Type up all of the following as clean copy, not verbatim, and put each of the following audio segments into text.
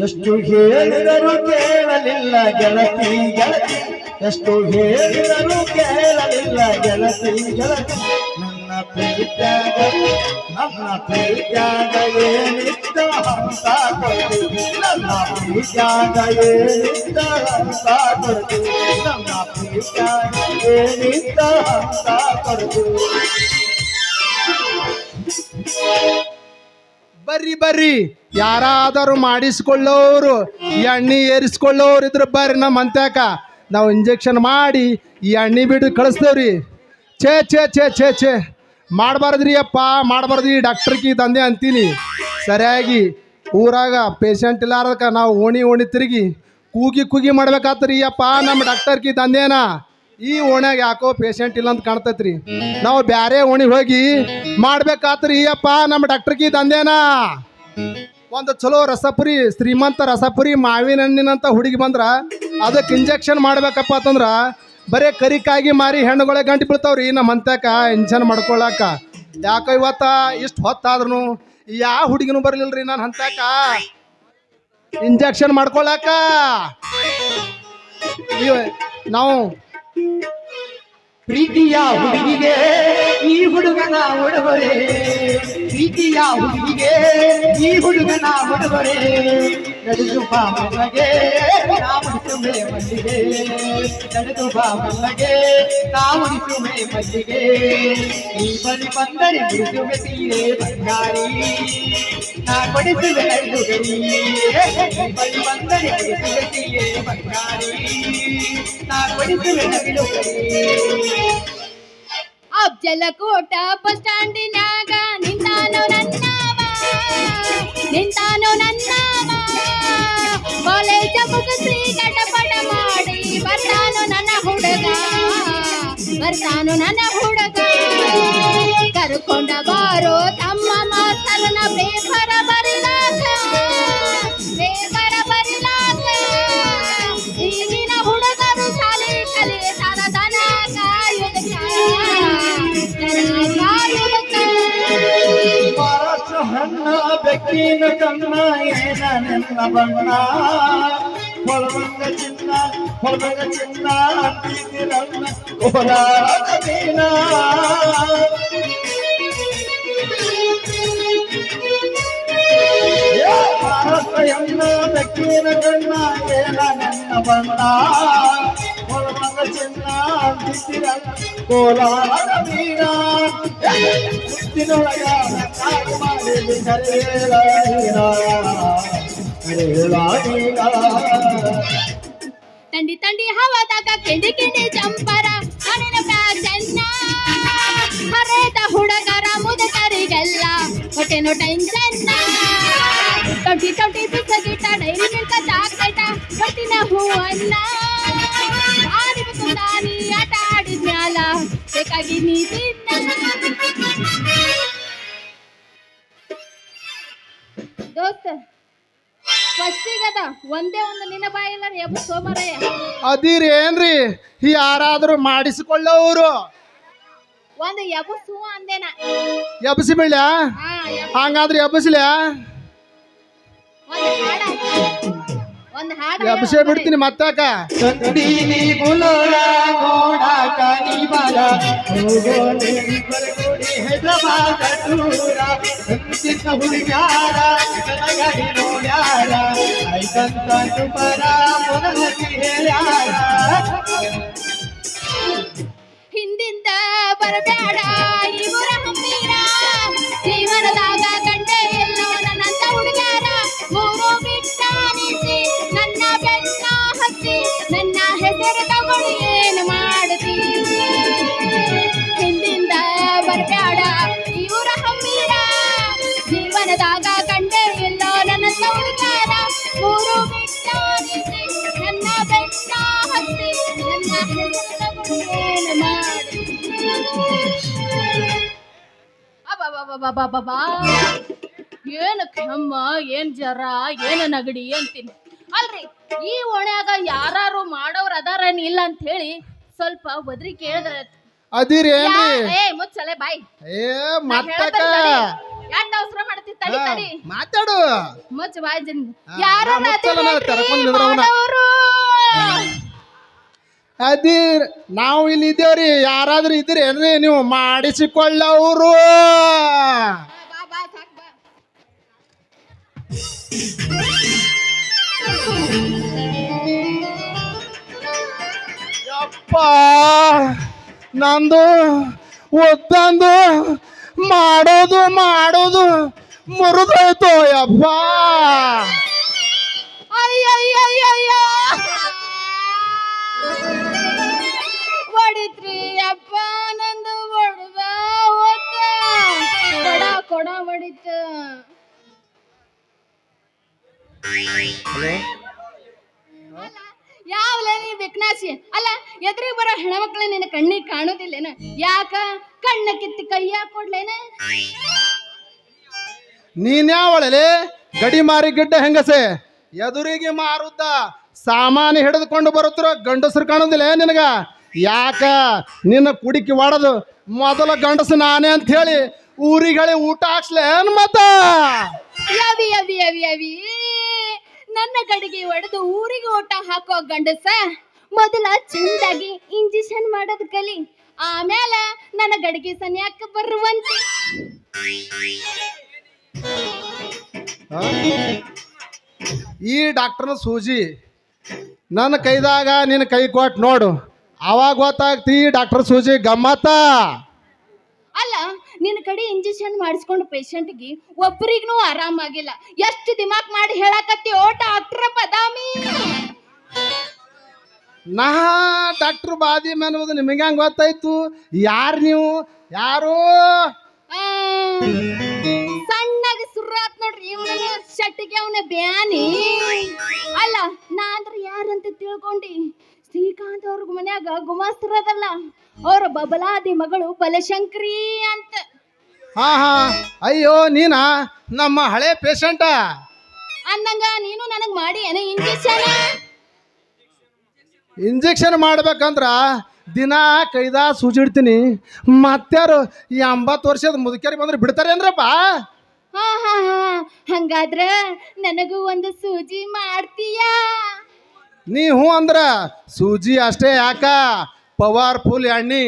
ಎಷ್ಟು ಹೇಳಿದರೂ ಕೇಳಲಿಲ್ಲ ಗೆಳತಿ ಗೆಳತಿ, ಎಷ್ಟು ಹೇಳಿದರೂ ಕೇಳಲಿಲ್ಲ ಗೆಳತಿ ಗೆಳತಿ. ನನ್ನ ಪ್ರೀತ್ಯಾಗ ಏನಿದ್ದ ಹಂತ ಕೊಡ್ತೀವಿ, ನನ್ನ ಪ್ರೀತ್ಯಾಗ ಏನಿದ್ದ ಹಂತ ಕೊಡ್ತೀವಿ, ನನ್ನ ಪ್ರೀತ್ಯಾಗ ಏನಿದ್ದ ಹಂತ ಕೊಡ್ತೀವಿ. ಬರ್ರಿ ಬರ್ರಿ, ಯಾರಾದರೂ ಮಾಡಿಸ್ಕೊಳ್ಳೋರು ಎಣ್ಣೆ ಏರಿಸ್ಕೊಳ್ಳೋರು ಇದ್ರೆ ಬರ್ರಿ ನಮ್ಮ ಅಂತ್ಯಾಕ. ನಾವು ಇಂಜೆಕ್ಷನ್ ಮಾಡಿ ಈ ಎಣ್ಣೆ ಬಿಟ್ಟು ಕಳಿಸ್ತೇವ್ರಿ. ಛೇ ಛೇ ಛೇ ಛೇ ಛೇ ಮಾಡಬಾರ್ದ್ರಿ ಅಪ್ಪ, ಮಾಡಬಾರ್ದು. ಈ ಡಾಕ್ಟ್ರಿಗೆ ತಂದೆ ಅಂತೀನಿ. ಸರಿಯಾಗಿ ಊರಾಗ ಪೇಷಂಟ್ ಇಲ್ಲಾರದಕ್ಕೆ ನಾವು ಓಣಿ ತಿರುಗಿ ಕೂಗಿ ಮಾಡ್ಬೇಕಾತ್ರಿ ಅಪ್ಪ. ನಮ್ಮ ಡಾಕ್ಟರ್ಗೆ ತಂದೇನ ಈ ಓಣ್ಯಾಗ ಯಾಕೋ ಪೇಷಂಟ್ ಇಲ್ಲ ಅಂತ ಕಾಣ್ತೈತ್ರಿ. ನಾವು ಬ್ಯಾರೆ ಓಣಿಗೆ ಹೋಗಿ ಮಾಡ್ಬೇಕಾತ್ರಿ ಅಪ್ಪ. ನಮ್ಮ ಡಾಕ್ಟರ್ಗೆ ತಂದೇನ ಒಂದು ಚಲೋ ರಸಪುರಿ, ಶ್ರೀಮಂತ ರಸಪುರಿ ಮಾವಿನ ಹಣ್ಣಿನಂತ ಹುಡುಗಿ ಬಂದ್ರ ಅದಕ್ಕೆ ಇಂಜೆಕ್ಷನ್ ಮಾಡ್ಬೇಕಪ್ಪ ಅಂತಂದ್ರ ಬರೇ ಕರಿಕಾಗಿ ಮಾರಿ ಹೆಣ್ಣುಗಳೇ ಗಂಟು ಬೀಳ್ತಾವ್ರಿ ನಮ್ಮ ಅಂತ್ಯಾಕ ಇಂಜೆಕ್ಷನ್ ಮಾಡ್ಕೊಳಕ. ಯಾಕ ಇವತ್ತ ಇಷ್ಟು ಹೊತ್ತಾದ್ರೂ ಯಾವ ಹುಡುಗಿನೂ ಬರ್ಲಿಲ್ರಿ ನಾನು ಅಂತ್ಯಾಕ ಇಂಜೆಕ್ಷನ್ ಮಾಡ್ಕೊಳಕ. ನಾವು ಪ್ರೀತಿಯ ಹುಡುಗಿಗೆ ಈ ಹುಡುಗನ ಉಡುಗೊರೆ, ಪ್ರೀತಿಯ ಹುಡುಗಿಗೆ ಈ ಹುಡುಗನ ಉಡುಗೊರೆ. ನಡೆದು ಬಾ ಮನೆಗೆ ನಾವುಡಿಸುವೆ ಮಲ್ಲಿಗೆ, ನಡೆದು ಬಾ ಮನೆಗೆ ನಾವುಡಿಸುವೆ ಮಲ್ಲಿಗೆ. ಈ ಬಳಿ ಬಂದರೆ ಬಿಡುವೆ ಸೀರೆ ಬಂಗಾರಿ, ನಾ ಕೊಡಿಸುವೆ ನಡುಗರಿ. ಈ ಬಳಿ ಬಂದರೆ ಬಿಡುವೆ ಸೀರೆ ಬಂಗಾರಿ, ನಾ ಕೊಡಿಸುವೆ ನಡುಗರಿ. ಅಫ್ಜಲಕೋಟ ಬಸ್ ಸ್ಟ್ಯಾಂಡಿನಾಗ ನಿಂತಾನೋ ನನ್ನವ, ನಿಂತಾನೋ ನನ್ನವ. ಕಾಲೇಜ ಮುಗಿಸಿ ಗಟಪಟ ಮಾಡಿ ಬರ್ತಾನೋ ನನ್ನ ಹುಡುಗ, ಬರ್ತಾನೋ ನನ್ನ ಹುಡುಗ. ಕರ್ಕೊಂಡ ಬಾರೋ ತಮ್ಮ ಮಾಸ್ತರನ ಪೇಪರ ಬರಿಲಾಕ, ಪೇಪರ ಬರಿಲಾಕ. ಈಗಿನ ಹುಡುಗರು ಶಾಲೆ ಕಲಿತಾರ ದನ ಕಾಯುವುದಕ್ಕ, ದನ ಕಾಯುವುದಕ್ಕ. ಹಣ್ಣ ಬೆಕ್ಕಿನ ಕಣ್ಣ ಏನ ನಿನ್ನ ಬಣ್ಣ, ಹೊಳವಂಗ ಚಿನ್ನ ಹೊಳವಂಗ ಚಿನ್ನ ಅಂತಿರಣ್ಣ ಕೋಲಾರದ ಮೀನ. ಹೆಣ್ಣ ಬೆಕ್ಕಿನ ಕಣ್ಣ ಏನ ನಿನ್ನ ಬಣ್ಣ, ಹೊಳವಂಗ ಚಿನ್ನ ಅಂತಿರಣ್ಣ ಕೋಲಾರದ ಮೀನ. ಮುತ್ತಿನೊಳಗ ತಂಡಿ ತಂಡಿ ಹವಾದಾಗ ಕೆಂಡಿ ಕೆಂಡಿ ಜಂಪರ ಹಣ್ಣಿನ ಪ್ಯಾಚನ್ನ ಹರೇದ ಹುಡುಗರ ಮುದುಕರಿಗೆಲ್ಲ ಹೊಟ್ಟೆನೋ ಟೆನ್ಷನ್ನ. ಟೊಟ್ಟಿ ಟೊಟ್ಟಿ ಬಿಸಗಿಟ್ಟ ಡೈರಿ ಮಿಲ್ಕ ಚಾಕ್ಲೇಟ ಹೊಟ್ಟಿನ ಹೂವನ್ನ ಆಡಿಬೇಕು ನಾನಿ ಆಟ ಆಡಿದ್ಮ್ಯಾಲ ಬೇಕಾಗಿ ನೀ ತಿನ್ನ. ದೋಸ್ತ ಫಸ್ಟಿಗದ ಒಂದೇ ಒಂದು ನಿನ್ನ ಬಾಯಿಲ್ಲ ಎಬ್ಬ ಸೋಮರಯ್ಯ. ಅದಿರಿ ಏನ್ರಿ ಯಾರಾದರೂ ಮಾಡಿಸಿಕೊಳ್ಳೋರು ಒಂದು ಎಬ್ಬಸು ಅಂದೇನ. ಎಬ್ಬಸಿ ಬೀಳ್ಯ ಹಂಗಾದ್ರೆ ಎಬ್ಬಸ್ಲ್ಯಾ, ಒಂದು ಹಾಡು ಎಬ್ಬಸೇ ಬಿಡ್ತೀನಿ ಮತ್ತಾಕ. ತಂದೀನಿ ಗುಲೋಳ ನೋಡಾಕ ನೀ ಬರ, ಹೋಗೋಣಿ ಬರಗೋಡಿ ಹೈದರಾಬಾದ ಟೂರ. ಅಂತಿನ ಹುಡುಗ್ಯಾರ ಕನಗಡಿ ನೋಡ್ಯಾರ, ಐದಂತ ಬರ ಮೊದಲಗಿ ಹೇಳ್ಯಾರ. ಹಿಂದಿಂದ ಬರಬೇಡ ಇವರ ಹಮ್ಮೀರ, ಜೀವನದಾಗ ಗಂಟೆ ಎಲ್ಲೋ ನನ್ನಂತ ಹುಡುಗ್ಯಾರ. ಮೂರು ಬಿಟ್ಟ ನಿಂತಿ ನನ್ನ ಬೆನ್ನ ಹತ್ತಿ ನನ್ನ ಹೆಸರು ತಗೊಂಡು ಏನು ಮಾಡುತ್ತಿ. ಹಿಂದಿಂದ ಬರಬೇಡ ಇವರ ಹಮ್ಮೀರ, ಜೀವನದಾಗ ಗಂಟೆ ಎಲ್ಲೋ ನನ್ನಂತ ಹುಡುಗ್ಯಾರ. ಮೂರು ಬಿಟ್ಟ ನಿಂತಿ ನನ್ನ ಬೆನ್ನ ಹತ್ತಿ ನನ್ನ ಹೆಸರು ತಗೊಂಡು ಏನು ಮಾಡುತ್ತಿ. ಅಬ್ಬಬ್ಬಬ್ಬಬ್ಬಬ್ಬಾ, ಏನು ಕೆಮ್ಮ, ಏನ್ ಜರ, ಏನು ನಗಡಿ ಅಂತೀನಿ. ಅಲ್ರಿ ಈ ಓಣ್ಯಾಗ ಯಾರು ಮಾಡೋರು ಅದಾರೇನು ಇಲ್ಲ ಅಂತ ಹೇಳಿ ಸ್ವಲ್ಪ ಒದ್ರಿ ಕೇಳಿದ್ರೆ ಅದಿರೇನ್ರಿ ಏ ಮುಚ್ಚಲೆ ಬಾಯ್ ಏ ಮತ್ತಕ ಯಾಕೆ ಅವಸರ ಮಾಡ್ತಿ ತಡಿ ತಡಿ ಮಾತಾಡು ಮುಚ್ಚ ಬಾಯ್ ಜನ್ ಹಾ, ಯಾರ ನಾ ಮುಚ್ಚಲ್ಲ, ನಾ ತೆರ್ಕೊಂಡ್ ನಿಂದ್ರವ್ನ. ಅದಿರ್ ನಾವು ಇಲ್ಲಿ ಇದ್ದೇವ್ರಿ ಯಾರಾದ್ರೂ ಇದ್ರೇನ್ರಿ ನೀವು ಮಾಡಿಸಿಕೊಳ್ಳವ್ರು ಬಾ ಬಾ ಸಾಕ್ ಬಾ ಯಪ್ಪ ನಂದು ಒತ್ತಂದು ಮಾಡೋದು ಮುರಿದೋಯ್ತು ಯಪ್ಪ ಅಯ್ಯಯ್ಯಯ್ಯಯ್ಯ ಹೊಡಿತ್ರಿ ಅಪ್ಪ ನಂದು ಹೊಡ್ದ ಕೊಡ ಹೊಡಿತ ಯಾವಲ ನೀ ಬೆಕ್ನಾಸಿ ಅಲ್ಲ ಎದುರಿಗೆ ಬರೋ ಹೆಣ್ಮಕ್ಳ ನಿನ್ನ ಕಣ್ಣಿಗೆ ಕಾಣೋದಿಲ್ಲೇನ ಯಾಕ ಕಣ್ಣ ಕಿತ್ತಿ ಕೈಯ ಕೊಡ್ಲೇನ ನೀನ್ಯಾವಳಲೆ ಗಡಿ ಮಾರಿ ಗಿಡ್ಡ ಹೆಂಗಸೆ ಎದುರಿಗೆ ಮಾರುದ್ದ ಸಾಮಾನು ಹಿಡಿದುಕೊಂಡು ಬರುತ್ತಿರೋ ಗಂಡಸರು ಕಾಣೋದಿಲ್ಲ ನಿನಗ ಯಾಕ ನಿನ್ನ ಕುಡಿಕಿ ಒಡದು ಮೊದಲ ಗಂಡಸು ನಾನೇ ಅಂತ ಹೇಳಿ ಊರಿಗೆ ಹೇಳಿ ಊಟ ಹಾಕ್ಸ್ಲೇನ್ ಮತ್ತ ಯವಿ ಯವಿ ಯವಿ ಯವಿ ನನ್ನ ಗಡಿಗೆ ಒಡೆದು ಊರಿಗೆ ಊಟ ಹಾಕೋ ಗಂಡಸ ಮೊದಲ ಚಂದಾಗಿ ಇಂಜೆಕ್ಷನ್ ಮಾಡೋದು ಕಲಿ ಆಮೇಲೆ ನನ್ನ ಗಡಿಗೆ ಸನ್ಯಾಕ ಬರುವಂತೆ ಆ? ಈ ಡಾಕ್ಟರ್ನ ಸೂಜಿ ನನ್ನ ಕೈದಾಗ ನಿನ್ನ ಕೈ ಕೊಟ್ಟು ನೋಡು ಅವಾಗ ಗೊತ್ತಾಗ್ತಿ ಈ ಡಾಕ್ಟರ್ ಸೂಜಿ ಗಮ್ಮತ್ತ ಅಲ್ಲ ನಿನ್ನ ಕಡೆ ಇಂಜೆಕ್ಷನ್ ಮಾಡಿಸ್ಕೊಂಡು ಪೇಷಂಟ್ಗೆ ಒಬ್ಬರಿಗೂ ಆರಾಮಾಗಿಲ್ಲ ಎಷ್ಟು ದಿಮಾಕ್ ಮಾಡಿ ಹೇಳಕತ್ತಿ ಓಟ ಡಾಕ್ಟ್ರ ಬದಾಮಿ ನಾ ಡಾಕ್ಟರ್ ಬಾದಿ ಅನ್ನೋದು ನಿಮಗೆ ಹೆಂಗೆ ಗೊತ್ತಾಯ್ತು ಯಾರು ನೀವು ಯಾರು ಆ, ಸಣ್ಣಗೆ ಸುರ್ರಾತ್ ನೋಡ್ರಿ ಇವನ ಶಟ್ಟಿಗೆ ಅವನ ಬ್ಯಾನಿ ಅಲ್ಲ ನಾ ಅಂದ್ರೆ ಯಾರಂತ ತಿಳ್ಕೊಂಡಿ ಶ್ರೀಕಾಂತ್ ಅವ್ರ ಮನ್ಯಾಗ ಗುಮಾಸ್ತರದಲ್ಲ ಅವ್ರ ಬಬಲಾದಿ ಮಗಳು ಬಲಶಂಕರಿ ಅಂತ ಹಾ ಹಾ ಅಯ್ಯೋ ನೀನಾ ನಮ್ಮ ಹಳೆ ಪೇಷಂಟ ಅನ್ನಂಗ ನೀನು ನನಗ್ ಮಾಡಿ ಏನ ಇಂಜೆಕ್ಷನ್ ಇಂಜೆಕ್ಷನ್ ಮಾಡ್ಬೇಕಂದ್ರ ದಿನ ಕೈದ ಸೂಜಿ ಇಡ್ತೀನಿ ಮತ್ತಾರು 80 ವರ್ಷದ ಮುದುಕರಿಗೆ ಬಂದ್ರೆ ಬಿಡ್ತಾರೇನ್ರಪ್ಪ ಹಾ ಹಾ ಹಾ ಹಂಗಾದ್ರ ನನಗೂ ಒಂದು ಸೂಜಿ ಮಾಡ್ತೀಯಾ ನೀ ಹ್ಞೂ ಅಂದ್ರ ಸೂಜಿ ಅಷ್ಟೇ ಯಾಕ ಪವರ್ಫುಲ್ ಎಣ್ಣಿ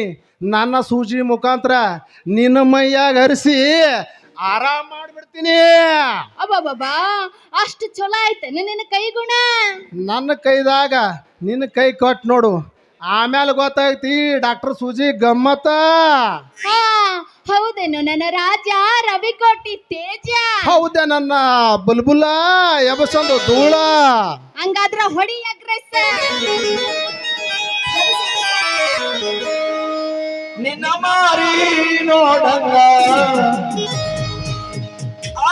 ನನ್ನ ಸೂಜಿ ಮುಖಾಂತರ ನಿನ್ನ ಮೈಯಾಗ ಹರಿಸಿ ಆರಾಮ್ ಮಾಡಿಬಿಡ್ತೀನಿ ಅಬ್ಬಬ್ಬಾ ಅಷ್ಟು ಚಲೋ ಆಯ್ತ ನಿನ್ನ ಕೈ ಗುಣ ನನ್ನ ಕೈದಾಗ ನಿನ್ನ ಕೈ ಕೊಟ್ಟು ನೋಡು ಆಮೇಲೆ ಗೊತ್ತಾಯ್ತಿ ಡಾಕ್ಟರ್ ಸೂಜಿ ಗಮ್ಮತ್ತ ಹಾ ಹೌದೇನು ನನ್ನ ರಾಜ ರವಿಕೋಟಿ ತೇಜ ಹೌದ ನನ್ನ ಬುಲ್ಬುಲ ಎಬಸೊಂದು ಧೂಳ ಹಂಗಾದ್ರ ಹೊಡಿ ಅಗ್ರೆಸ್ ನಿನ್ನ ಮಾರಿ ನೋಡಂಗ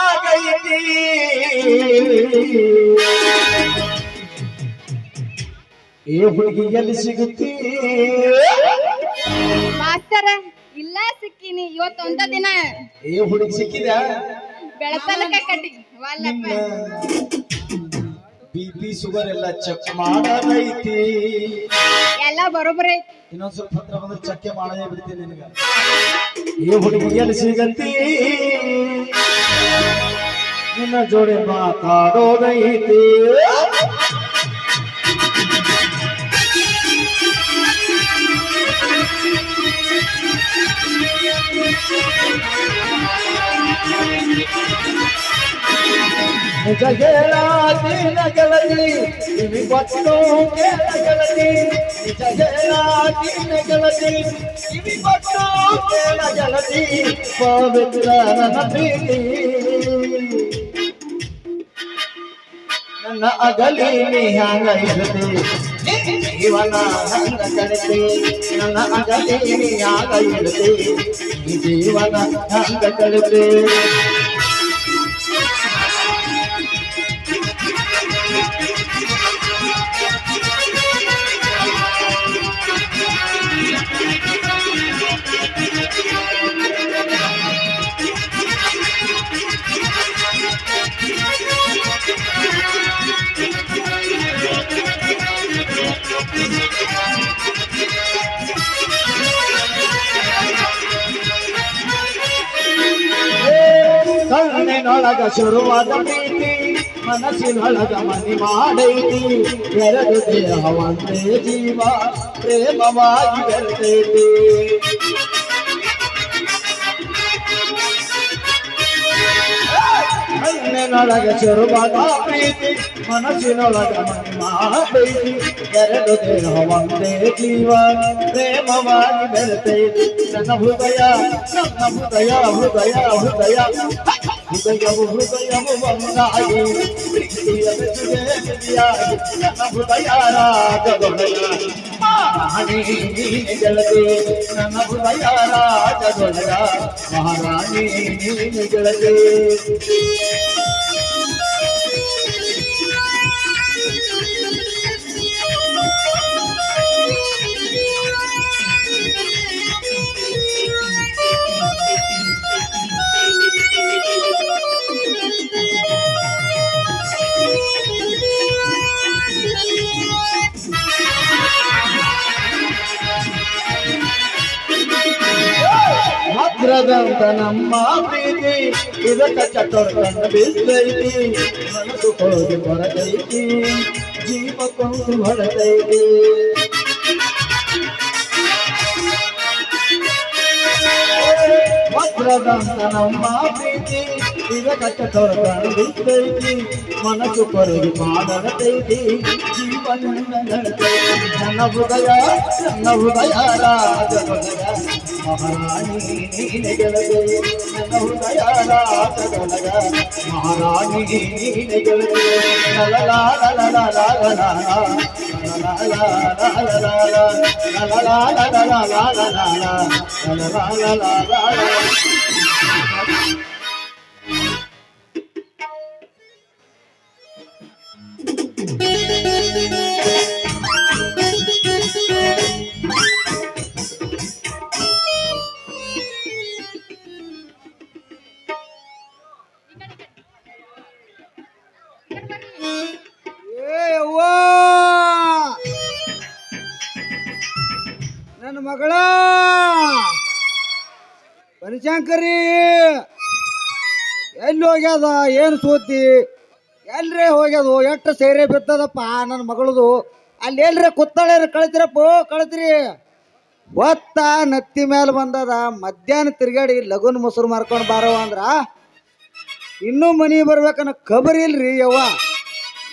ಆಗೈತಿ ಏ ಹುಡುಗಿ ಎಲ್ಲಿ ಸಿಗುತ್ತಿ ಮಾಸ್ತರ ಇಲ್ಲ ಸಿಕ್ಕಿನಿ ಇವತ್ತೊಂದ ದಿನ ಏ ಹುಡುಗಿ ಸಿಕ್ಕಿದ ಬೆಳತನಕ ಕಟ್ಟಿ ವಲ್ಲಪ್ಪ BP ಶುಗರ್ ಎಲ್ಲ ಚೆಕ್ ಮಾಡೈತಿ ಎಲ್ಲ ಬರೋಬ್ಬರ ಐತಿ ಇನ್ನೊಂದ್ ಸ್ವಲ್ಪ ಹತ್ರ ಬಂದ್ರೆ ಚಕ್ಕೆ ಮಾಡೇ ಬಿಡ್ತೀನಿ ನಿನಗ ಏ ಹುಡುಗಿ ಎಲ್ಲಿ ಸಿಗತ್ತಿ ನಿನ್ನ ಜೋಡಿ ಮಾತಾಡೋದೈತಿ ನಿಜ ಹೇಳಾದಿನ ಗೆಳತಿ ನಿಮಗೆ ಗೊತ್ತು ಕೇಳ ಗೆಳತಿ ನಿಜ ಹೇಳಾದಿನ ಗೆಳತಿ ನಿಮಗೆ ಗೊತ್ತು ಕೇಳ ಗೆಳತಿ ಪವಿತ್ರ ನನ್ನ ಪ್ರೀತಿ ನನ್ನ ಅಗಲಿ ನೀ ಹ್ಯಾಂಗ ಇರತಿ ಜೀವನ ಹಂಗ ಕಳಿತಿ ನನ್ನ ಅಗಲಿ ನೀ ಹ್ಯಾಂಗ ಇರತಿ ಈ ಜೀವನ ಹಂಗ ಕಳಿತಿ ಕಣ್ಣಿನೊಳಗ ಶುರುವಾದ ಪ್ರೀತಿ ಮನಸ್ಸಿನೊಳಗ ಮನಿ ಮಾಡೈತಿ ಎರಡು ದೇಹ ಒಂದೇ ಜೀವ ಪ್ರೇಮವಾಗಿ ಬೆರೆತೈತಿ ಕಣ್ಣಿನೊಳಗ ಶುರುವಾದ ಪ್ರೀತಿ ಮನಸ್ಸಿನೊಳಗ ಮನಿ ಮಾಡೈತಿ ಎರಡು ದೇಹ ಒಂದೇ ಜೀವ ಪ್ರೇಮವಾಗಿ ಬೆರೆತೈತಿ ನನ್ನ ಹೃದಯ ಹೃದಯ ಹೃದಯ ಹೃದಯ ಹೃದಯವು ಹೃದಯವು ಒಂದಾಗಿ ಪ್ರೀತಿಯ ಬೆಸುಗೆ ಬಿಗಿಯಾಗಿ ನನ್ನ ಹೃದಯ ರಾಜದೊಡೆಯ ಮಹಾರಾಣಿ ನೀನೆ ಗೆಳತಿ ನನ್ನ ಹೃದಯ ರಾಜದೊಡೆಯ ಮಹಾರಾಣಿ ನೀನೆ ಗೆಳತಿ ಭದ್ರದಂತ ನಮ್ಮ ಪ್ರೀತಿ ಇದಕ್ಕ ಚಟೋರ್ಕಂಡ ಬಿದ್ದೈತಿ ಮನಸ್ಸು ಹೋಗಿ ಹೊರತೈತಿ ಜೀವ ಕೊಂಡು ಹೊರತೈತಿ ಭದ್ರದಂತ ನಮ್ಮ ಪ್ರೀತಿ ಇದಕ್ಕ ಚಟೋರ್ಕಂಡ ಬಿದ್ದೈತಿ ಮನಸ್ಸು ಕೊರಗಿ ಮಾಡತೈತಿ ಜೀವನ ನಡತೈತಿ ನನ್ನ ಹೃದಯ ರಾಜದೊಡೆಯ ಮಹಾರಾಣಿ ನೀನೆ ಗೆಳತಿ ನನ್ನ ಹೃದಯ ರಾಜದೊಡೆಯ ಮಹಾರಾಣಿ ನೀನೆ ಗೆಳತಿ ಲಲಲಾ ಲಲಲಾ ಲಲಲಾ ಲಲಲಾ ಲಲಲಾ ಲಲಲಾ ನನ್ನ ಮಗಳ ಬನಶಂಕರಿ ಎಲ್ಲಿ ಹೋಗ್ಯದ ಏನು ಸೂತಿ ಎಲ್ರೇ ಹೋಗ್ಯದು ಎಷ್ಟು ಸೇರೆ ಬಿದ್ದದಪ್ಪ ನನ್ನ ಮಗಳದು ಅಲ್ಲಿ ಎಲ್ರೇ ಕುತ್ತಾಳೆ ಕಳಿತೀರಪ್ಪ ಕಳಿತೀರಿ ಒತ್ತ ನತ್ತಿ ಮೇಲೆ ಬಂದದ ಮಧ್ಯಾಹ್ನ ತಿರ್ಗಾಡಿ ಲಗುನ್ ಮೊಸರು ಮಾರ್ಕೊಂಡು ಬಾರವ ಅಂದ್ರ ಇನ್ನೂ ಮನೆ ಬರ್ಬೇಕನ್ನ ಖಬರಿ ಇಲ್ರಿ ಯವ್ವ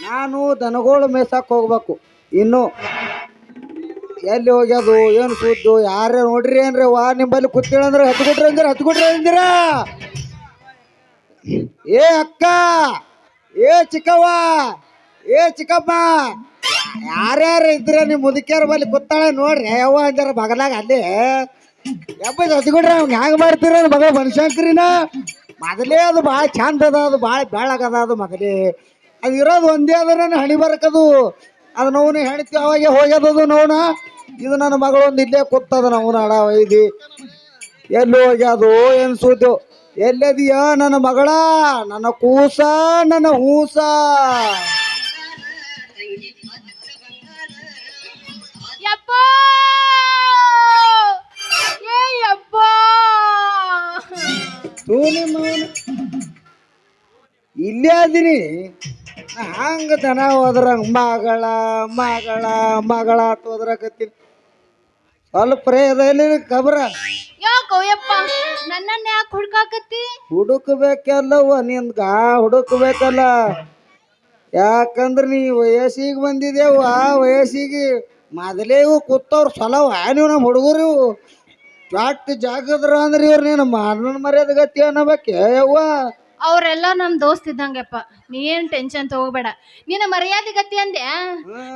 ನಾನು ದನಗೋಳು ಮೇಯ್ಸಕ್ಕೆ ಹೋಗ್ಬೇಕು ಇನ್ನು ಎಲ್ಲಿ ಹೋಗ್ಯದು ಏನು ಸುದ್ದು ಯಾರೇ ನೋಡ್ರಿ ಏನ್ರಿ ವಾ ನಿಂಬಲ್ಲಿ ಕೂತ್ಕೊಳ್ಳಂದ್ರೆ ಹತ್ಕೊಟ್ರೆ ಅಂದಿರ ಏ ಅಕ್ಕ ಏ ಚಿಕ್ಕವ್ವ ಏ ಚಿಕ್ಕಮ್ಮ ಯಾರ್ಯಾರು ಇದ್ರೆ ನಿಮ್ಮ ಮುದುಕಿಯರ ಬಲ್ಲಿ ಕೂತಾಳೆ ನೋಡ್ರಿ ಯವ್ವ ಅಂದಾರ ಬಗಲಾಗ ಅಲ್ಲಿ ಯಪ್ಪ ಹತ್ಕೊಟ್ರೆ ಅವ್ನು ಹ್ಯಾಂಗೆ ಮಾಡ್ತೀರ ಮಗ ಬನಶಂಕರಿನ ಮೊದಲೇ ಅದು ಭಾಳ ಚಂದ ಅದ ಅದು ಭಾಳ ಬೆಳ್ಳಗದ ಅದು ಮೊದಲೇ ಅದು ಇರೋದು ಒಂದೇ ಅದ ಹಣಿ ಬರಕದು ಅದು ನೋವು ಹೆಣ್ತಿ ಅವಾಗೆ ಹೋಗ್ಯದದು ನೋನ ಇದು ನನ್ನ ಮಗಳೊಂದು ಇಲ್ಲೇ ಕೂತದ ನಾವು ನಾಡ ಒಯ್ದಿ ಎಲ್ಲಿ ಹೋಗ್ಯದು ಏನು ಸೂತು ಎಲ್ಲದಿಯ ನನ್ನ ಮಗಳ ನನ್ನ ಕೂಸ ನನ್ನ ಹೂಸ ಯಪ್ಪ ಏ ಯಪ್ಪ ಇಲ್ಲೇ ಅದೀನಿ ಹಂಗ ದನ ಹೋದ್ರ ಮಗಳ ಮಗಳ ಮಗಳ ಅಂತ ಹೋದ್ರಕತ್ತೀನಿ ಸ್ವಲ್ಪ ರೇ ಕಬ್ರ ಯಾಕೋ ಯಪ್ಪ ನನ್ನನ್ನ ಯಾಕೆ ಹುಡ್ಕಾಕತ್ತಿ ಹುಡುಕ್ಬೇಕಲ್ಲವ ನಿನ್ಗ ಹುಡುಕ್ಬೇಕಲ್ಲ ಯಾಕಂದ್ರೆ ನೀ ವಯಸ್ಸಿಗೆ ಬಂದಿದ್ದೇವು ಆ ವಯಸ್ಸಿಗೆ ಮೊದಲೇ ಇವು ಕೂತವ್ರು ಸಲವ ನೀವು ನಮ್ಮ ಹುಡುಗರು ಜಾಟ್ ಜಾಗದ್ರ ಅಂದ್ರೆ ಇವ್ರು ನೀನು ಮಾರನ ಮರ್ಯಾದ ಗತಿ ಅನ್ನಬೇಕೆ ಯವ್ವ ಅವರೆಲ್ಲ ನಮ್ ದೋಸ್ತ್ ಇದ್ದಂಗಪ್ಪ ನೀ ಏನ್ ಟೆನ್ಷನ್ ತಗೋಬೇಡ ನಿನ್ನ ಮರ್ಯಾದೆ ಗತಿ ಅಂದೆ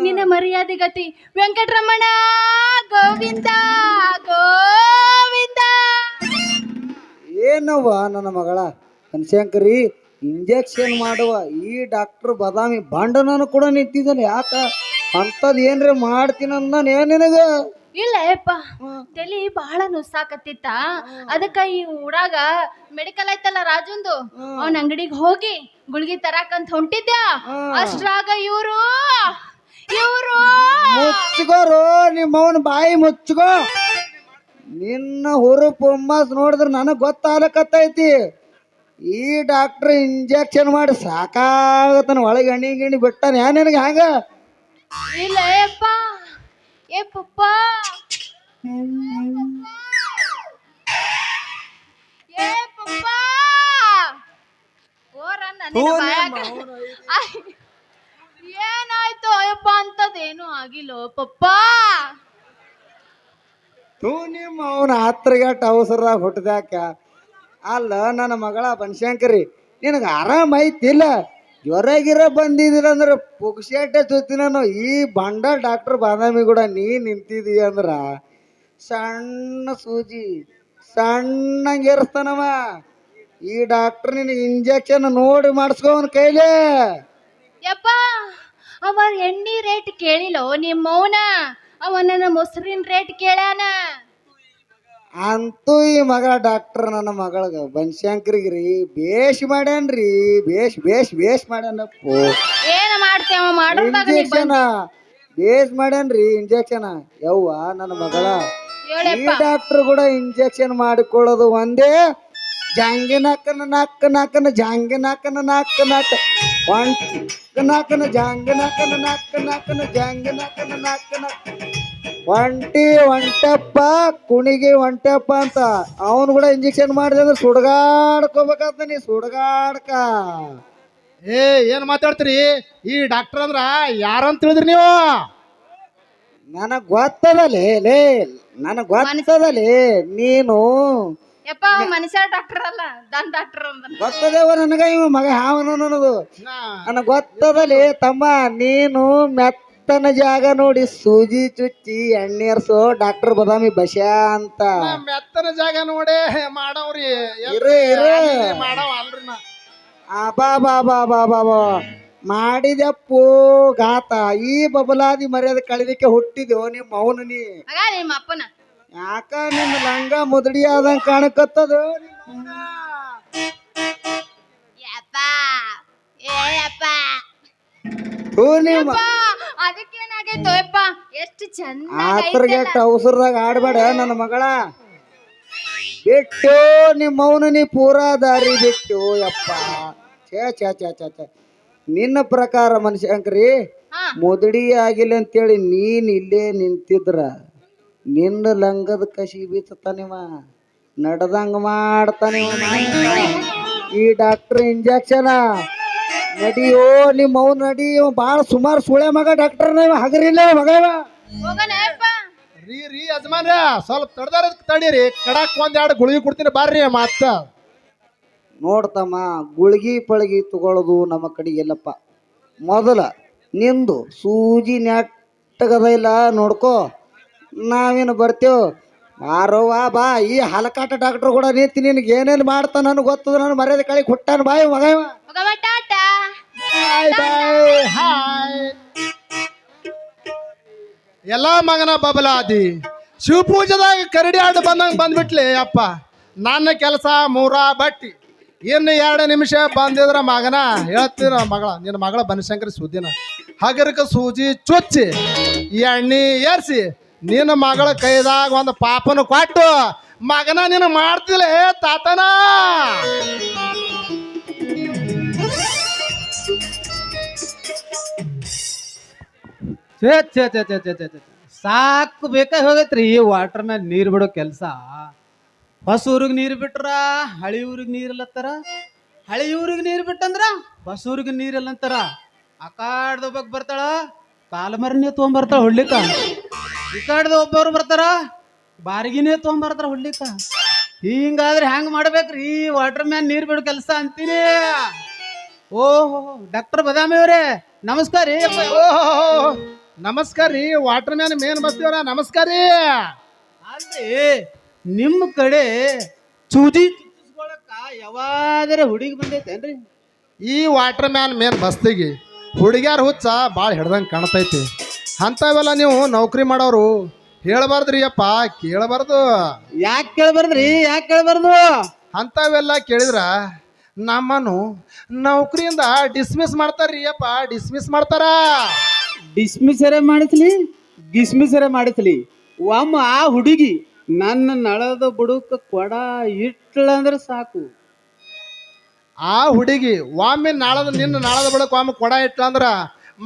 ನಿನ್ನ ಮರ್ಯಾದೆ ಗತಿ ವೆಂಕಟರಮಣ ಗೋವಿಂದ ಗೋವಿಂದ ಏನವ್ವ ನನ್ನ ಮಗಳ ಬನಶಂಕರಿ ಇಂಜೆಕ್ಷನ್ ಮಾಡುವ ಈ ಡಾಕ್ಟರ್ ಬದಾಮಿ ಬಂಡನನ್ನು ಕೂಡ ನಿಂತಿದ್ದಾನೆ ಯಾಕ ಅಂಥದ್ದು ಏನ್ರಿ ಮಾಡ್ತೀನಂದ ನಿನಗ ಇಲ್ಲ ಯಪ್ಪ ತಲಿ ಬಹಳ ನುಸ್ಸಾಕತ್ತಿತ್ತ ಅದಕ್ಕ ಈ ಊರಾಗ ಮೆಡಿಕಲ್ ಐತಲ್ಲ ರಾಜುಂದು ಅವನ ಅಂಗಡಿಗೆ ಹೋಗಿ ಗುಳ್ಗಿ ತರಾಕಂತ ಹೊಂಟಿದ್ಯಾ ಅಷ್ಟ್ರಾಗ ಇವರು ಮುಚ್ಕೋರು ನಿಮ್ಮವನ ಬಾಯಿ ಮುಚ್ಕೋ ನಿನ್ನ ಹುರುಪು ಹುಮ್ಮಸ್ ನೋಡಿದ್ರೆ ನನಗೆ ಗೊತ್ತಾಗಲಕತ್ತೈತಿ ಈ ಡಾಕ್ಟ್ರ್ ಇಂಜೆಕ್ಷನ್ ಮಾಡಿ ಸಾಕಾಗತನ ಒಳಗೆ ಎಣ್ಣೆ ಗಿಣ್ಣಿ ಬಿಟ್ಟಾನ ಯಾ ನಿನಗೆ ಹಂಗ ಇಲ್ಲ ಏಪ್ಪ ಏ ಪಪ್ಪ ಏ ಪಪ್ಪ ಓರನ್ನ ನಿನ್ನ ಬಾಯಾಗ ಏನಾಯ್ತು ಅಯ್ಯಪ್ಪ ಅಂತದೇನು ಆಗಿಲ್ಲೋ ಪಪ್ಪ ತೂ ನಿಮ್ಮ ಅವನ ಹತ್ರಗೆಟ್ಟು ಅವಸರದಾಗ ಹುಟ್ಟಿದಾಕ ಅಲ್ಲ ನನ್ನ ಮಗಳ ಬನಶಂಕರಿ ನಿನಗೆ ಆರಾಮ ಐತಿಲ್ಲ ಜ್ವರ ಗಿರ ಬಂದಿದ್ದೀರಂದ್ರೆ ಪುಕ್ಷೇಟೆ ಸುತ್ತಿ ನಾನು ಈ ಬಂಡ ಡಾಕ್ಟರ್ ಬಾದಾಮಿ ಕೂಡ ನೀ ನಿಂತಿದ್ದೀಯ ಅಂದ್ರೆ ಸಣ್ಣ ಸೂಜಿ ಸಣ್ಣಂಗೆ ಏರಿಸ್ತಾನವ ಈ ಡಾಕ್ಟರ್ ನಿನಗೆ ಇಂಜೆಕ್ಷನ್ ನೋಡಿ ಮಾಡಿಸ್ಕೋವನ ಕೈಲೇ ಯಪ್ಪ ಅವ ಎಣ್ಣಿ ರೇಟ್ ಕೇಳಿಲ್ಲೋ ನಿಮ್ಮವನ ಅವ ನನ್ನ ಮೊಸರಿನ ರೇಟ್ ಕೇಳ್ಯಾನ ಅಂತೂ ಈ ಮಗ ಡಾಕ್ಟರ್ ನನ್ನ ಮಗಳಿಗೆ ಬನಶಂಕರಿಗ್ರಿ ಬೇಷ್ ಮಾಡ್ಯಾನ್ರಿ ಬೇಷ್ ಮಾಡ್ಯಾನಪ್ಪು ಏನ ಮಾಡ್ತೇವ ಮಾಡೋದಾಗ ಇಂಜೆಕ್ಷನ್ ಬೇಷ್ ಮಾಡ್ಯಾನ್ರಿ ಇಂಜೆಕ್ಷನ್ ಯವ್ವ ನನ್ನ ಮಗಳ ಈ ಡಾಕ್ಟರ್ ಕೂಡ ಇಂಜೆಕ್ಷನ್ ಮಾಡಿಕೊಳ್ಳೋದು ಒಂದೇ ಜಾಂಗಿನಾಕನ ನಾಕನ ಜಾಂಗಿನಾಕನ ನಾಕ ನಾಕನ ಜಾಂಗಿನಾಕನ ನಾಕನ ಜಾಂಗಿನಾಕನ ನಾಕ ಒಂಟಿ ಒಂಟಪ್ಪ ಕುಣಿಗೆ ಒಂಟಪ್ಪ ಅಂತ ಅವನು ಕೂಡ ಇಂಜೆಕ್ಷನ್ ಮಾಡಿದೆ ಅಂದ್ರೆ ಸುಡ್ಗಾಡ್ಕೋಬೇಕಂತ ನೀ ಸುಡ್ಗಾಡ್ಕ ಏ ಏನ್ ಮಾತಾಡ್ತೀರಿ ಈ ಡಾಕ್ಟರ್ ಅಂದ್ರ ಯಾರಂತ ತಿಳಿದ್ರಿ ನೀವು ನನಗ್ ಗೊತ್ತದಲೇ ನನಗ್ ಗೊತ್ತದಲೇ ನೀನು ಯಪ್ಪ ಅವ ಮನುಷ್ಯ ಡಾಕ್ಟರ್ ಅಲ್ಲ ದನ್ ಡಾಕ್ಟರ್ ಗೊತ್ತದೇವ ನನಗ ಇವ ಮಗ ಹಾವನು ಅನ್ನೋದು ನನಗ್ ಗೊತ್ತದಲೇ ತಮ್ಮ ನೀನು ಮೆತ್ತನ ಜಾಗ ನೋಡಿ ಸೂಜಿ ಚುಚ್ಚಿ ಎಣ್ಣೆರ್ಸೋ ಡಾಕ್ಟರ್ ಬದಾಮಿ ಬಶ್ಯಾ ಅಂತ ಮೆತ್ತನ ಜಾಗ ನೋಡೇ ಮಾಡವ್ರಿ ಮಾಡವ ಅಲ್ರಿ ನಾ ಬಾ ಮಾಡಿದಪ್ಪು ಗಾತ ಈ ಬಬಲಾದಿ ಮರ್ಯಾದೆ ಕಳಿದಕ್ಕೆ ಹುಟ್ಟಿದೆವು ನಿಮ್ಮ ಅವನು ನೀ ನಿಮ್ಮ ಅಪ್ಪನ ಯಾಕ ನಿನ್ನ ಲಂಗ ಮುದಡಿ ಆದಂಗ ಕಾಣಕತ್ತದ ಅದಕ್ಕೇನಾಗೈತೋ ಯಪ್ಪ ಎಷ್ಟು ಚಂದ ಆತ್ರಗೆಟ್ಟ ಅವಸರದಾಗ ಆಡ್ಬೇಡ ನನ್ನ ಮಗಳ ಬಿಟ್ಟು ನಿಮ್ಮ ಅವನು ನೀ ಪೂರಾ ದಾರಿ ಬಿಟ್ಟು ಯಪ್ಪ ಛೇ ನಿನ್ನ ಪ್ರಕಾರ ಮನುಷ್ಯಂಕ್ರಿ ಮುದಡಿ ಆಗಿಲ್ಲ ಅಂತೇಳಿ ನೀನ್ ಇಲ್ಲೇ ನಿಂತಿದ್ರ ನಿನ್ನ ಲಂಗದ ಕಸಿ ಬೀತಾನಿವ ನಡ್ದಂಗ ಮಾಡ್ತಾನಿವ ಈ ಡಾಕ್ಟರ್ ಇಂಜೆಕ್ಷನ್ ನಡಿಯೋ ನಿಮ್ಮ ಅವ್ ನಡಿ ಭಾಳ ಸುಮಾರು ಸುಳೆ ಮಗ ಡಾಕ್ಟರ್ ಹಗರಿಲ್ಲ ಮಗ ರೀ ಯಜಮಾನ್ರ ಸ್ವಲ್ಪ ತಡ್ದಾರ ತಡೀರಿ ಕಡಾಕ್ ಒಂದೆರಡು ಗುಳಿಗೆ ಕೊಡ್ತೀನಿ ಬಾರ್ರಿ ಮತ್ತ ನೋಡ್ತಮ್ಮ ಗುಳ್ಗಿ ಪಳಗಿ ತಗೊಳ್ಳೋದು ನಮ್ಮ ಕಡೆಗೆಲ್ಲಪ್ಪ ಮೊದಲ ನಿಂದು ಸೂಜಿ ನೆಟ್ಟಗದ ಇಲ್ಲ ನೋಡ್ಕೋ ನಾವೇನು ಬರ್ತೇವೆ ಬಾರೋವಾ ಬಾ ಈ ಹಲಕಾಟ ಡಾಕ್ಟರ್ ಕೂಡ ನಿಂತು ನಿನಗೆ ಏನೇನು ಮಾಡ್ತಾನ ನನಗೆ ಗೊತ್ತದ ನಾನು ಮರ್ಯಾದೆ ಕಳಿ ಹುಟ್ಟಾನ ಬಾಯ್ ಮಗ ಎಲ್ಲ ಮಗನ ಬಬಲಾದಿ ಶಿವಪೂಜೆದಾಗ ಕರಡಿ ಆಡು ಬಂದಂಗ ಬಂದ್ಬಿಟ್ಲಿ ಅಪ್ಪ ನನ್ನ ಕೆಲಸ ಮೂರ ಬಟ್ಟಿ ಇನ್ನು 2 ನಿಮಿಷ ಬಂದಿದ್ರ ಮಗನ ಹೇಳ್ತೀರ ಮಗಳ ನಿನ್ನ ಮಗಳ ಬನಶಂಕರಿ ಸುದ್ದಿನ ಹಗರಕ ಸೂಜಿ ಚುಚ್ಚಿ ಎಣ್ಣೆ ಏರ್ಸಿ ನಿನ್ನ ಮಗಳ ಕೈದಾಗ ಒಂದು ಪಾಪನ ಕೊಟ್ಟು ಮಗನ ನೀನು ಮಾಡ್ತಿಲ್ಲ ತಾತನ ಸಾಕು ಬೇಕಾ ಹೋಗೈತ್ರಿ ಈ ವಾಟರ್ ಮ್ಯಾಲ ನೀರು ಬಿಡೋ ಕೆಲಸ ಹೊಸ ಊರಿಗೆ ನೀರು ಬಿಟ್ರ ಹಳಿ ಊರಿಗೆ ನೀರಿಲ್ಲತ್ತಾರ ಹಳಿ ಊರಿಗೆ ನೀರು ಬಿಟ್ಟಂದ್ರ ಹೊಸ ಊರಿಗೆ ನೀರಿಲ್ಲ ಅಂತಾರ ಆಕಾಡ್ದ ಒಬ್ಬಕ್ ಬರ್ತಾಳ ಕಾಲಮರನೇ ತೊಗೊಂಬರ್ತಾಳ ಹೊಡ್ಲಿಕ್ಕ ಈ ಕಾಡ್ದ ಒಬ್ಬರು ಬರ್ತಾರ ಬಾರಿಗಿನೇ ತೊಗೊಂಬರ್ತಾರ ಹೊಡ್ಲಿಕ್ಕ ಹಿಂಗಾದ್ರೆ ಹೆಂಗ್ ಮಾಡ್ಬೇಕ್ರಿ ಈ ವಾಟರ್ ಮ್ಯಾನ್ ನೀರು ಬಿಡೋ ಕೆಲಸ ಅಂತೀನಿ ಓಹೋ ಡಾಕ್ಟರ್ ಬದಾಮಿ ಅವರೇ ನಮಸ್ಕಾರ ರೀ ಓಹೋ ನಮಸ್ಕಾರ ರೀ ವಾಟರ್ ಮ್ಯಾನ್ ಮೇನ್ ಬಸ್ತಿವರ ನಮಸ್ಕಾರ ರೀ ಅಲ್ರಿ ನಿಮ್ಮ ಕಡೆ ಚೂಜಿ ಚುಚ್ಚಿಸ್ಕೊಳಕ ಯಾವಾದರೆ ಹುಡುಗಿ ಬಂದೈತೇನ್ರಿ ಈ ವಾಟರ್ ಮ್ಯಾನ್ ಮೇನ್ ಬಸ್ತಿಗೆ ಹುಡುಗ್ಯಾರ ಹುಚ್ಚ ಭಾಳ ಹಿಡ್ದಂಗೆ ಕಾಣ್ತೈತಿ ಅಂಥವೆಲ್ಲ ನೀವು ನೌಕರಿ ಮಾಡೋರು ಹೇಳಬಾರ್ದ್ರಿ ಅಪ್ಪ ಕೇಳಬಾರ್ದು ಯಾಕೆ ಕೇಳಬಾರ್ದ್ರಿ ಯಾಕೆ ಕೇಳಬಾರ್ದು ಅಂಥವೆಲ್ಲ ಕೇಳಿದ್ರ ನಮ್ಮನ್ನು ನೌಕರಿಯಿಂದ ಡಿಸ್ಮಿಸ್ ಮಾಡ್ತಾರ್ರಿ ಅಪ್ಪ ಡಿಸ್ಮಿಸ್ ಮಾಡ್ತಾರ ಡಿಸ್ಮಿಸರೇ ಮಾಡಿಸ್ಲಿ ಗಿಸ್ಮಿಸರೇ ಮಾಡಿಸ್ಲಿ ಒಮ್ಮ ಆ ಹುಡುಗಿ ನನ್ನ ನಳದ ಬುಡುಕ ಕೊಡ ಇಟ್ಲಂದ್ರೆ ಸಾಕು ಆ ಹುಡುಗಿ ಒಮ್ಮೆ ನಾಳದ ಬಳಿಕ ಒಮ್ಮೆ ಕೊಡ ಇಟ್ಲ ಅಂದ್ರ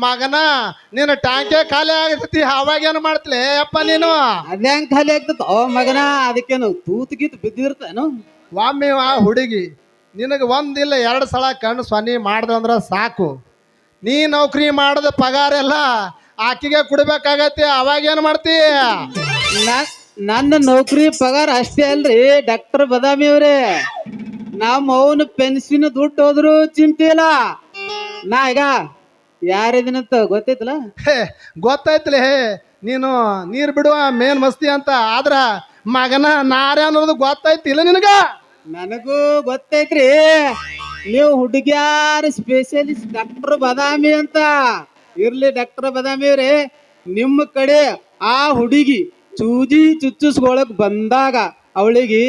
ಮಗನ ನಿನ್ನ ಟ್ಯಾಂಕೆ ಖಾಲಿ ಆಗತೈತಿ ಅವಾಗೇನು ಮಾಡ್ತಲೇ ಅಪ್ಪ ನೀನು ಅದ್ಯಾಂಗ ಖಾಲಿ ಆಗ್ತದ ಓ ಮಗನ ಅದಕ್ಕೇನು ತೂತು ಗೀತು ಬಿದ್ದಿರ್ತೇನು ಒಮ್ಮೆ ಆ ಹುಡುಗಿ ನಿನಗೆ ಒಂದಿಲ್ಲ 2 ಸಲ ಕಣ್ಣು ಸೊನ್ನೆ ಮಾಡ್ದಂದ್ರ ಸಾಕು ನೀ ನೌಕರಿ ಮಾಡದ ಪಗಾರ ಎಲ್ಲ ಆಕಿಗೆ ಕೊಡ್ಬೇಕಾಗತ್ತೆ ಅವಾಗೇನು ಮಾಡ್ತಿ ನನ್ನ ನೌಕರಿ ಪಗಾರ ಅಷ್ಟೇ ಅಲ್ರಿ ಡಾಕ್ಟರ್ ಬದಾಮಿ ಅವ್ರೆ ನಮ್ಮ ಅವನು ಪೆನ್ಷನ್ ದುಡ್ಡು ಹೋದ್ರು ಚಿಂತೆ ಇಲ್ಲ ನಾ ಈಗ ಯಾರಿದಿನಂತ ಗೊತ್ತೈತಲ್ಲ ಹೇ ಗೊತ್ತಾಯ್ತಲೇ ನೀನು ನೀರು ಬಿಡುವ ಮೇನ್ ಮಸ್ತಿ ಅಂತ ಆದ್ರ ಮಗನ ನಾರೇ ಅನ್ನೋದು ಗೊತ್ತಾಯ್ತಿಲ್ಲ ನಿನಗ ನನಗೂ ಗೊತ್ತೈತ್ರಿ ನೀವು ಹುಡುಗ್ಯಾರ ಸ್ಪೆಷಲಿಸ್ಟ್ ಡಾಕ್ಟರ್ ಬದಾಮಿ ಅಂತ ಇರ್ಲಿ ಡಾಕ್ಟರ್ ಬದಾಮಿ ಅವ್ರೆ ನಿಮ್ಮ ಕಡೆ ಆ ಹುಡುಗಿ ಚೂಜಿ ಚುಚ್ಚಿಸ್ಕೊಳಕ್ ಬಂದಾಗ ಅವಳಿಗೆ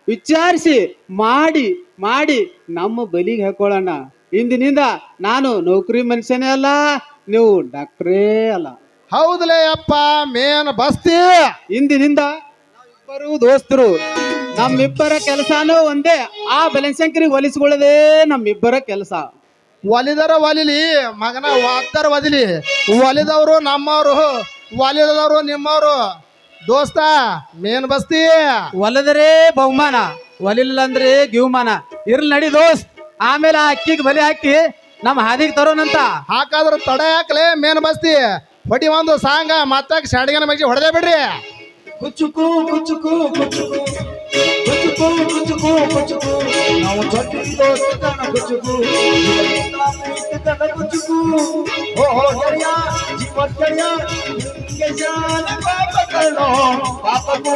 ವಿಚಾರಿಸಿ ಮಾಡಿ ಮಾಡಿ ನಮ್ಮ ಬಲಿಗೆ ಹಾಕೊಳ್ಳೋಣ ಇಂದಿನಿಂದ ನಾನು ನೌಕರಿ ಮನುಷ್ಯನೇ ಅಲ್ಲ ನೀವು ಡಾಕ್ಟ್ರೇ ಅಲ್ಲ ಹೌದಲೇ ಅಪ್ಪ ಮೇನ್ ಬಸ್ತಿ ಇಂದಿನಿಂದ ನಾವಿಬ್ಬರು ದೋಸ್ತರು ನಮ್ಮಿಬ್ಬರ ಕೆಲಸನೂ ಒಂದೇ ಆ ಬಲಶಂಕರಿ ಒಲಿಸ್ಕೊಳ್ಳೋದೇ ನಮ್ಮಿಬ್ಬರ ಕೆಲಸ ಒಲಿದರ ಒಲಿಲಿ ಮಗನ ಒದ್ದರ ಒದಿಲಿ ಒಲಿದವರು ನಮ್ಮವರು ಒಲಿದವರು ನಿಮ್ಮವರು ದೋಸ್ತ ಮೇನ್ ಬಸ್ತಿ ಒಲದರೆ ಬಹುಮಾನ ಒಲಿಲ್ಲ ಅಂದ್ರೆ ಗಿವ್ಮಾನ ಇರ್ಲಿ ನಡಿ ದೋಸ್ತ್ ಆಮೇಲೆ ಆ ಅಕ್ಕಿಗೆ ಬಲಿ ಹಾಕಿ ನಮ್ಮ ಹಾದಿಗೆ ತರೋನಂತ ಹಾಕಾದ್ರ ತಡ ಯಾಕಲೇ ಮೇನ್ ಬಸ್ತಿ ಹೊಡಿ ಒಂದು ಸಾಂಗ ಮತ್ತಾಗ ಶಾಡಿಗೆನ ಮಗ್ಸಿ ಹೊಡೆದೇ ಬಿಡ್ರಿ ಕುಚುಕು ಕುಚುಕು ಕುಚುಕು ಕುಚುಕು ಕುಚುಕು ಕುಚುಕು ನಾವು ಚೊಟ್ಟಿದ್ದೋ ಕಣ ಕುಚುಕು ಕಣ ಕುಚುಕು ಓ ಗೆಳೆಯ ಜೀವ ಗೆಳೆಯ ನಿಂಗೆ ಜಾನ ಪಾಪ ಕಣೋ ಪಾಪಗೂ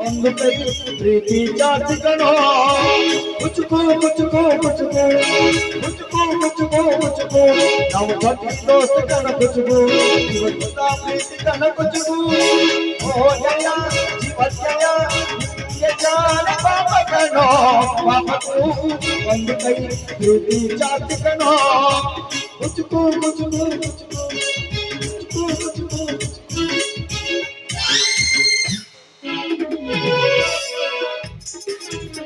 ಒಂದು ಕೈ ಪ್ರೀತಿ ಜಾತಿ ಕಣೋ ಕುಚುಕು ಕುಚುಕು ಕುಚುಕು ಕುಚುಕು ಕುಚುಕು ಕುಚುಕು ನಾವು ಚೊಟ್ಟಿದ್ದೋ ಕಣ ಕುಚುಕು ಜೀವ ಪ್ರೀತಿ ಕಣ ಕುಚುಕು ಓ ಗೆಳೆಯ ಜೀವ ಗೆಳೆಯ ನಿಂಗೆ ಜಾನ ಪಾಪ ಕಣೋ ಪಾಪಗೂ ಒಂದು ಕೈ ಪ್ರೀತಿ ಜಾತಿ ಕಣೋ ಕುಚುಕು ಕುಚುಕು ಕುಚುಕು ಕುಚುಕು ಕುಚುಕು